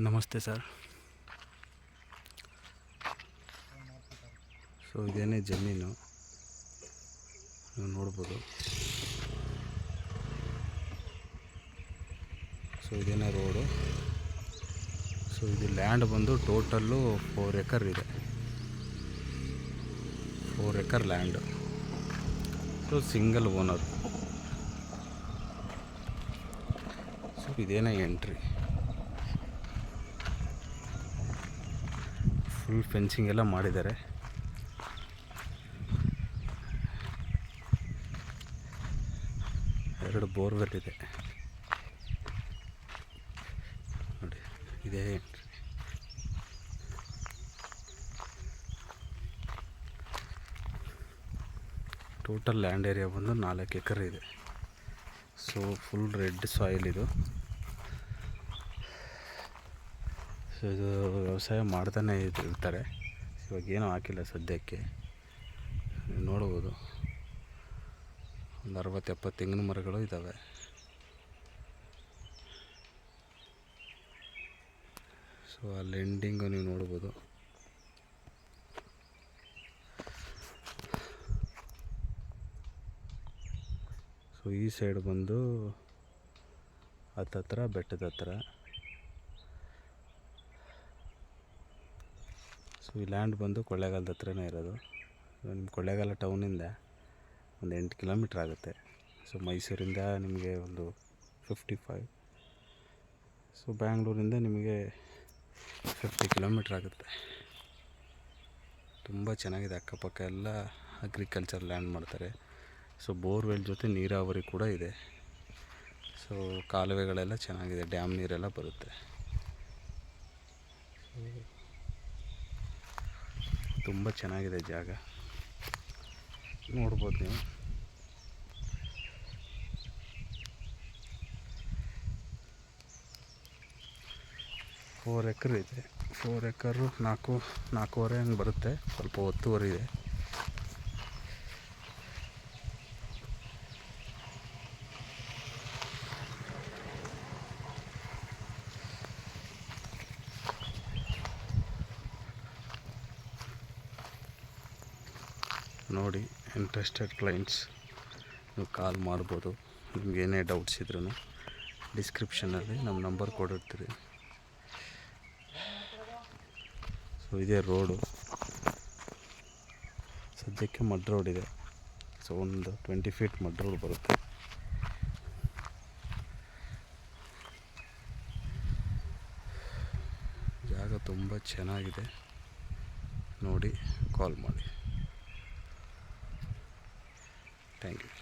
ನಮಸ್ತೆ sir. So ಇದೇನೇ ಜಮೀನು ನೀವು ನೋಡ್ಬೋದು. ಸೊ ಇದೇನೇ ರೋಡು. ಸೊ ಇದು ಲ್ಯಾಂಡ್ ಬಂದು ಟೋಟಲ್ಲು 4 ಎಕರ್ ಇದೆ. 4 acre land. So single owner. So ಇದೇನೇ ಎಂಟ್ರಿ. ಫುಲ್ ಫೆನ್ಸಿಂಗ್ ಎಲ್ಲ ಮಾಡಿದ್ದಾರೆ. ಎರಡು ಬೋರ್ವೆಲ್ ಇದೆ ನೋಡಿ. ಇದೇ ಎಂಟ್ರಿ. ಟೋಟಲ್ ಲ್ಯಾಂಡ್ ಏರಿಯಾ ಬಂದು 4 ಎಕರ್ ಇದೆ. ಸೊ ಫುಲ್ ರೆಡ್ ಸಾಯಿಲ್ ಇದು. ಸೊ ಇದು ವ್ಯವಸಾಯ ಮಾಡ್ತಾನೆ ಇರ್ತಾರೆ. ಇವಾಗ ಏನೂ ಹಾಕಿಲ್ಲ ಸದ್ಯಕ್ಕೆ. ನೀವು ನೋಡ್ಬೋದು, ಒಂದು 60-70 ತೆಂಗಿನ ಮರಗಳು ಇದ್ದಾವೆ. ಸೊ ಅಲ್ಲಿ ಎಂಡಿಂಗು ನೀವು ನೋಡ್ಬೋದು. ಸೊ ಈ ಸೈಡ್ ಬಂದು ಹತ್ತತ್ರ ಬೆಟ್ಟದ ಹತ್ರ. ಸೊ ಈ ಲ್ಯಾಂಡ್ ಬಂದು ಕೊಳ್ಳೇಗಾಲದ ಹತ್ರನೇ ಇರೋದು. ನಿಮ್ಮ ಕೊಳ್ಳೇಗಾಲ ಟೌನಿಂದ ಒಂದು 8 ಕಿಲೋಮೀಟ್ರ್ ಆಗುತ್ತೆ. ಸೊ ಮೈಸೂರಿಂದ ನಿಮಗೆ ಒಂದು 55. ಸೊ ಬ್ಯಾಂಗ್ಳೂರಿಂದ ನಿಮಗೆ 50 ಕಿಲೋಮೀಟ್ರ್ ಆಗುತ್ತೆ. ತುಂಬ ಚೆನ್ನಾಗಿದೆ. ಅಕ್ಕಪಕ್ಕ ಎಲ್ಲ ಅಗ್ರಿಕಲ್ಚರ್ ಲ್ಯಾಂಡ್ ಮಾಡ್ತಾರೆ. ಸೊ ಬೋರ್ವೆಲ್ ಜೊತೆ ನೀರಾವರಿ ಕೂಡ ಇದೆ. ಸೊ ಕಾಲುವೆಗಳೆಲ್ಲ ಚೆನ್ನಾಗಿದೆ. ಡ್ಯಾಮ್ ನೀರೆಲ್ಲ ಬರುತ್ತೆ. ತುಂಬ ಚೆನ್ನಾಗಿದೆ ಜಾಗ, ನೋಡ್ಬೋದು ನೀವು. ಫೋರ್ ಎಕರ್ ಇದೆ. 4 ಎಕರು 4.5 ಹಂಗೆ ಬರುತ್ತೆ. ಸ್ವಲ್ಪ ಒತ್ತುವರಿ ಇದೆ. ನೋಡಿ, ಇಂಟ್ರೆಸ್ಟೆಡ್ ಕ್ಲೈಂಟ್ಸ್ ನೀವು ಕಾಲ್ ಮಾಡ್ಬೋದು. ನಿಮ್ಗೆ ಏನೇ ಡೌಟ್ಸ್ ಇದ್ರೂ ಡಿಸ್ಕ್ರಿಪ್ಷನಲ್ಲಿ ನಮ್ಮ ನಂಬರ್ ಕೊಡಿರ್ತೀರಿ. ಸೊ ಇದೇ ರೋಡು. ಸದ್ಯಕ್ಕೆ ಮಡ್ ರೋಡ್ ಇದೆ. ಸೊ ಒಂದು 20 ಫೀಟ್ ಮಡ್ ರೋಡ್ ಬರುತ್ತೆ. ಜಾಗ ತುಂಬ ಚೆನ್ನಾಗಿದೆ. ನೋಡಿ, ಕಾಲ್ ಮಾಡಿ. Thank you.